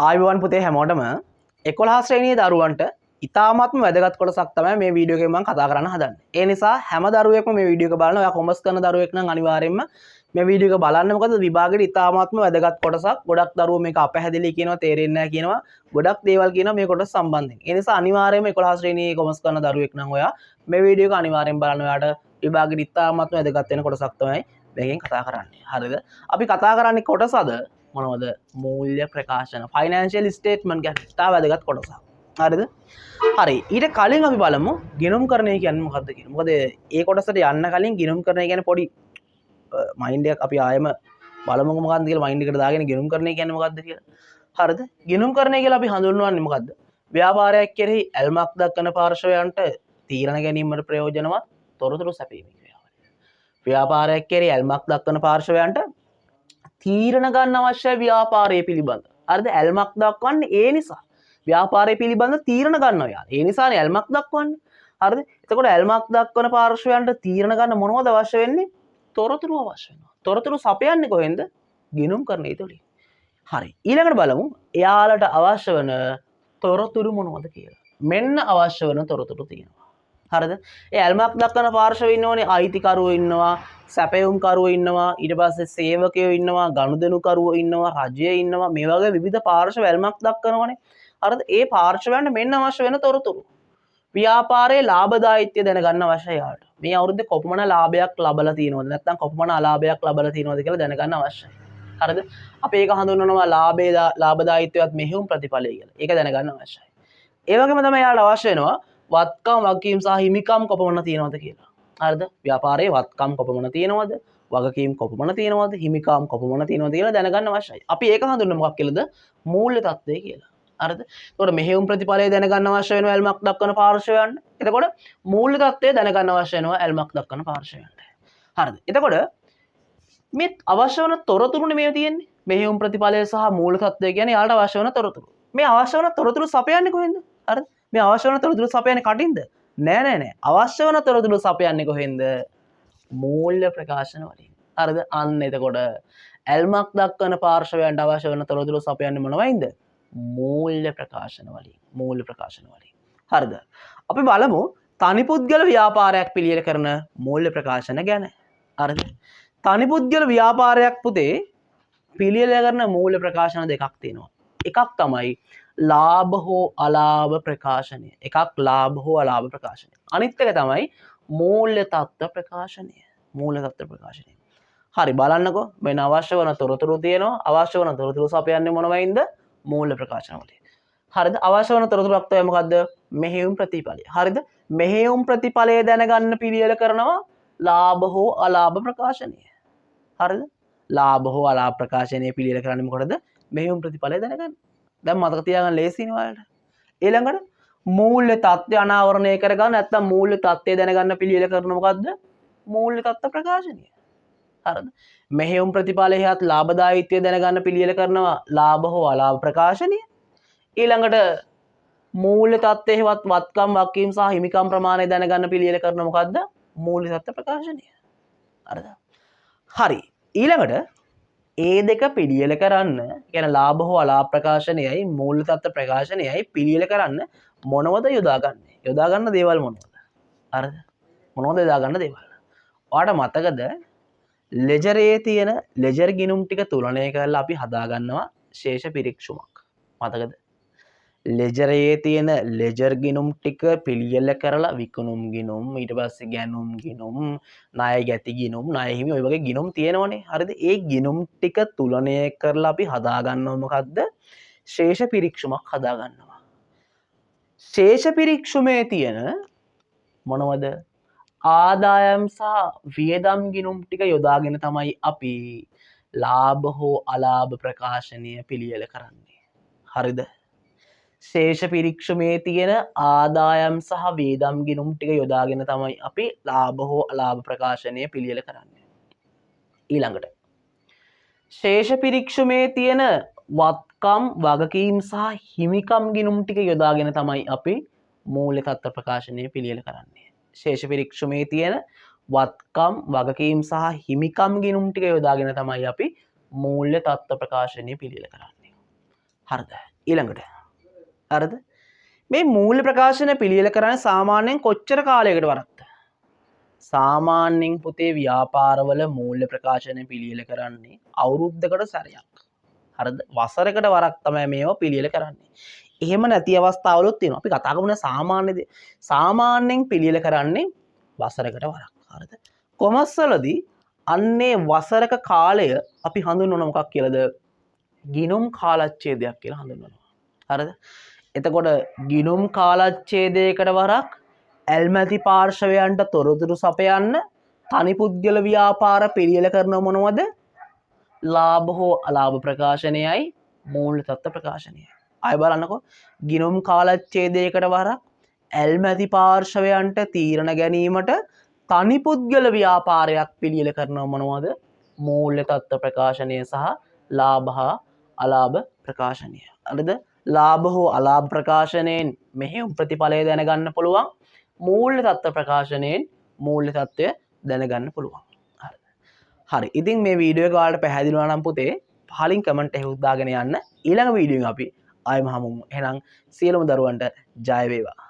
ආයුබෝවන් පුතේ හැමෝටම 11 ශ්‍රේණියේ දරුවන්ට ඉතාමත්ම වැදගත් කොටසක් තමයි මේ වීඩියෝ එකෙන් මම කතා කරන්න හදන්නේ. ඒ නිසා හැම දරුවෙක්ම මේ වීඩියෝ එක බලන්න. ඔයා කොමර්ස් කරන දරුවෙක් නම් අනිවාර්යයෙන්ම මේ වීඩියෝ එක බලන්න. මොකද විභාගෙට ඉතාමත්ම වැදගත් කොටසක්. ගොඩක් දරුවෝ මේක අපැහැදිලි කියනවා, තේරෙන්නේ නැහැ කියනවා. ගොඩක් දේවල් කියනවා මේ කොටස සම්බන්ධයෙන්. ඒ නිසා අනිවාර්යයෙන්ම 11 ශ්‍රේණියේ කොමර්ස් කරන දරුවෙක් නම් ඔයා මේ වීඩියෝ එක අනිවාර්යෙන් බලන්න. ඔයාට විභාගෙට ඉතාමත්ම වැදගත් වෙන කොටසක් තමයි මේකෙන් කතා කරන්නේ. හරිද? අපි කතා කරන්නේ කොටසද මොනවද? මූල්‍ය ප්‍රකාශන, ෆයිනෑන්ෂියල් ස්ටේට්මන්ට් ගැන ඉතා වැදගත් කොටසක්. හරිද? හරි. ඊට කලින් අපි බලමු ගිණුම්කරණය කියන්නේ මොකක්ද කියලා. මොකද ඒ කොටසට යන්න කලින් ගිණුම්කරණය කියන්නේ පොඩි මයින්ඩ් එකක් අපි ආයෙම බලමුකෝ මොකක්ද කියලා මයින්ඩ් එකට දාගෙන ගිණුම්කරණය කියන්නේ මොකක්ද කියලා. හරිද? ගිණුම්කරණය කියලා අපි හඳුන්වන්නේ මොකද්ද? ව්‍යාපාරයක් කෙරෙහි ඇල්මක් දක්වන පාර්ශවයන්ට තීරණ ගැනීමට ප්‍රයෝජනවත් තොරතුරු සැපීමේ ක්‍රියාවලිය. ව්‍යාපාරයක් කෙරෙහි ඇල්මක් දක්වන පාර්ශවයන්ට තීරණ ගන්න අවශ්‍යයි ව්‍යාපාරය පිළිබඳ. හරිද? ඇල්මක් දක්වන්නේ ඒ නිසා. ව්‍යාපාරය පිළිබඳ තීරණ ගන්නවා යාළුවා. ඒ නිසානේ ඇල්මක් දක්වන්නේ. හරිද? එතකොට ඇල්මක් දක්වන පාර්ශවයන්ට තීරණ ගන්න මොනවද අවශ්‍ය වෙන්නේ? තොරතුරු අවශ්‍ය වෙනවා. තොරතුරු සපයන්නේ කොහෙන්ද? ගිණුම්කරණය තුලින්. හරි. ඊළඟට බලමු එයාලට අවශ්‍ය වෙන තොරතුරු මොනවද කියලා. මෙන්න අවශ්‍ය වෙන තොරතුරු තියෙනවා. හරිද? ඒ ඇල්මක් දක්වන පාර්ශව ඉන්නෝනේ අයිතිකරුවෝ ඉන්නවා, සැපයුම්කරුවෝ ඉන්නවා, ඊට පස්සේ සේවකයෝ ඉන්නවා, ගනුදෙනුකරුවෝ ඉන්නවා, රජය ඉන්නවා. මේ වගේ විවිධ පාර්ශව ඇල්මක් දක්වනවනේ. හරිද? ඒ පාර්ශවයන්ට මෙන්න අවශ්‍ය වෙන තොරතුරු. ව්‍යාපාරයේ ලාභදායීත්වය දැනගන්න අවශ්‍යයි යාට. මේ අවුරුද්දේ කොපමණ ලාභයක් ලබලා තියෙනවද? නැත්නම් කොපමණ අලාභයක් ලබලා තියෙනවද කියලා දැනගන්න අවශ්‍යයි. හරිද? අපි ඒක හඳුන්වනවා ලාභදායීත්වයත් මෙහෙයුම් ප්‍රතිඵලය කියලා. ඒක දැනගන්න අවශ්‍යයි. ඒ වගේම තමයි යාට අවශ්‍ය වෙනවා වත්කම් වගකීම් සහ හිමිකම් කොපමණ තියෙනවද කියලා. හරිද? ව්‍යාපාරයේ වත්කම් කොපමණ තියෙනවද? වගකීම් කොපමණ තියෙනවද? හිමිකම් කොපමණ තියෙනවද කියලා දැනගන්න අවශ්‍යයි. අපි ඒක හඳුන්වන්නේ මොකක් කියලාද? මූල්‍ය තත්ත්වය කියලා. හරිද? එතකොට මෙහෙයුම් ප්‍රතිඵලය දැනගන්න අවශ්‍ය වෙනවා ඇල්මක් දක්වන පාර්ශවයන්ට. එතකොට මූල්‍ය තත්ත්වය දැනගන්න අවශ්‍ය වෙනවා ඇල්මක් දක්වන පාර්ශවයන්ට. හරිද? එතකොට මේ අවශ්‍ය වෙන තොරතුරුනේ මේ තියෙන්නේ. මෙහෙයුම් ප්‍රතිඵලය සහ මූල්‍ය තත්ත්වය කියන්නේ යාට අවශ්‍ය වෙන තොරතුරු. මේ අවශ්‍ය වෙන තොරතුරු සපයන්නේ කොහෙන්ද? හරිද? මේ අවශ්‍ය වෙන තොරතුරු සපයන්නේ කටින්ද? නෑ. අවශ්‍ය වෙන තොරතුරු සපයන්නේ කොහෙන්ද? මූල්‍ය ප්‍රකාශන වලින්. හරිද? අන්න එතකොට ඇල්මක් දක්වන පාර්ශවයන්ට අවශ්‍ය වෙන තොරතුරු සපයන්නේ මොනවයින්ද? මූල්‍ය ප්‍රකාශන වලින්. මූල්‍ය ප්‍රකාශන වලින්. හරිද? අපි බලමු තනි පුද්ගල ව්‍යාපාරයක් පිළියෙල කරන මූල්‍ය ප්‍රකාශන ගැන. හරිද? තනි පුද්ගල ව්‍යාපාරයක් පුතේ පිළියෙල කරන මූල්‍ය ප්‍රකාශන දෙකක් තියෙනවා. එකක් තමයි ලාභ හෝ අලාභ ප්‍රකාශනය. එකක් ලාභ හෝ අලාභ ප්‍රකාශනය. අනිත් එක තමයි මූල්‍ය තත්ත්ව ප්‍රකාශනය. මූල්‍ය තත්ත්ව ප්‍රකාශනය. හරි බලන්නකෝ මෙන්න අවශ්‍ය වන තොරතුරු තියෙනවා. අවශ්‍ය වන තොරතුරු සපයන්නේ මොනවයින්ද? මූල්‍ය ප්‍රකාශන වලින්. හරිද? අවශ්‍ය වන තොරතුරක් තමයි මොකද්ද? මෙහෙයුම් ප්‍රතිඵලය. හරිද? මෙහෙයුම් ප්‍රතිඵලය දැනගන්න පිළියෙල කරනවා ලාභ හෝ අලාභ ප්‍රකාශනය. හරිද? ලාභ හෝ අලාභ ප්‍රකාශනය පිළියෙල කරන්නේ මොකටද? මෙහෙයුම් ප්‍රතිඵලය දැනගන්න. දැන් මතක තියාගන්න ලේසියිනේ ඔයාලට. ඊළඟට මූල්‍ය තත්ත්වය අනාවරණය කරගන්න නැත්නම් මූල්‍ය තත්ත්වය දැනගන්න පිළියෙල කරන මොකද්ද? මූල්‍ය තත්ත්ව ප්‍රකාශනය. හරිද? මෙහෙයුම් ප්‍රතිඵලයත් ලාභදායීත්වය දැනගන්න පිළියෙල කරනවා ලාභ හෝ අලාභ ප්‍රකාශනය. ඊළඟට මූල්‍ය තත්ත්වයේවත් වත්කම් වගකීම් සහ හිමිකම් ප්‍රමාණය දැනගන්න පිළියෙල කරන මොකද්ද? මූල්‍ය තත්ත්ව ප්‍රකාශනය. හරිද? හරි. ඊළඟට ඒ දෙක පිළියෙල කරන්න කියන ලාභ හෝ අලාභ ප්‍රකාශනයයි මූල්‍ය තත්ත්ව ප්‍රකාශනයයි පිළියෙල කරන්න මොනවද යොදාගන්නේ? යොදාගන්න දේවල් මොනවද? හරිද? මොනවද යොදාගන්න දේවල්? ඔයාලට මතකද ලෙජරයේ තියෙන ලෙජර් ගිණුම් ටික තුලනය කරලා අපි හදාගන්නවා ශේෂ පිරික්සුමක්. මතකද? ලෙජරයේ තියෙන ලෙජර් ගිණුම් ටික පිළියෙල කරලා විකුණුම් ගිණුම්, ඊට පස්සේ ගැනුම් ගිණුම්, ණය ගැති ගිණුම්, ණය හිමි ඔය වගේ ගිණුම් තියෙනවනේ. හරිද? ඒ ගිණුම් ටික තුලනය කරලා අපි හදාගන්නවා මොකද්ද? ශේෂ පිරික්සුමක් හදාගන්නවා. ශේෂ පිරික්සුමේ තියෙන මොනවද? ආදායම් සහ වියදම් ගිණුම් ටික යොදාගෙන තමයි අපි ලාභ හෝ අලාභ ප්‍රකාශනය පිළියෙල කරන්නේ. හරිද? ශේෂ පිරික්සුමේ තියෙන ආදායම් සහ වියදම් ගිණුම් ටික යොදාගෙන තමයි අපි ලාභ හෝ අලාභ ප්‍රකාශනය පිළියෙල කරන්නේ. ඊළඟට ශේෂ පිරික්සුමේ තියෙන වත්කම් වගකීම් සහ හිමිකම් ගිණුම් ටික යොදාගෙන තමයි අපි මූල්‍ය තත්ත්ව ප්‍රකාශනය පිළියෙල කරන්නේ. ශේෂ පිරික්සුමේ තියෙන වත්කම් වගකීම් සහ හිමිකම් ගිණුම් ටික යොදාගෙන තමයි අපි මූල්‍ය තත්ත්ව ප්‍රකාශනය පිළියෙල කරන්නේ. හරිද? ඊළඟට හරිද මේ මූල්‍ය ප්‍රකාශන පිළියෙල කරන්නේ සාමාන්‍යයෙන් කොච්චර කාලයකට වරක්ද සාමාන්‍යයෙන් පුතේ ව්‍යාපාරවල මූල්‍ය ප්‍රකාශන පිළියෙල කරන්නේ අවුරුද්දකට සැරයක් හරිද වසරකට වරක් තමයි මේවා පිළියෙල කරන්නේ එහෙම නැති අවස්ථාවලුත් තියෙනවා අපි කතා කරමු සාමාන්‍යයෙන් පිළියෙල කරන්නේ වසරකට වරක් හරිද කොමර්ස් වලදී අන්නේ වසරක කාලය අපි හඳුන්වන මොකක් කියලාද ගිණුම් කාලච්ඡේදයක් කියලා හඳුන්වනවා හරිද එතකොට ගිණුම් කාලච්ඡේදයකට වරක් ඇල්මැති පාර්ශවයන්ට තොරතුරු සපයන්න තනි පුද්ගල ව්‍යාපාර පිළියෙල කරන මොනවද ලාභ හෝ අලාභ ප්‍රකාශනයයි මූල්‍ය තත්ත්ව ප්‍රකාශනයයි ආය බලන්නකෝ ගිණුම් කාලච්ඡේදයකට වරක් ඇල්මැති පාර්ශවයන්ට තීරණ ගැනීමට තනි පුද්ගල ව්‍යාපාරයක් පිළියෙල කරනවා මොනවද මූල්‍ය තත්ත්ව ප්‍රකාශනය සහ ලාභ හා අලාභ ප්‍රකාශනය හරිද ලාභ හෝ අලාභ ප්‍රකාශනයෙන් මෙහෙයුම් ප්‍රතිඵලය දැනගන්න පුළුවන් මූල්‍ය තත්ත්ව ප්‍රකාශනයෙන් මූල්‍ය තත්ත්වය දැනගන්න පුළුවන් හරි ඉතින් මේ වීඩියෝ එක ඔයාලට පැහැදිලි වුණා නම් පුතේ පහලින් කමෙන්ට් එක උදාගෙන යන්න ඊළඟ වීඩියෝ එක අපි ආයෙ මහමු එහෙනම් සියලුම දරුවන්ට ජය වේවා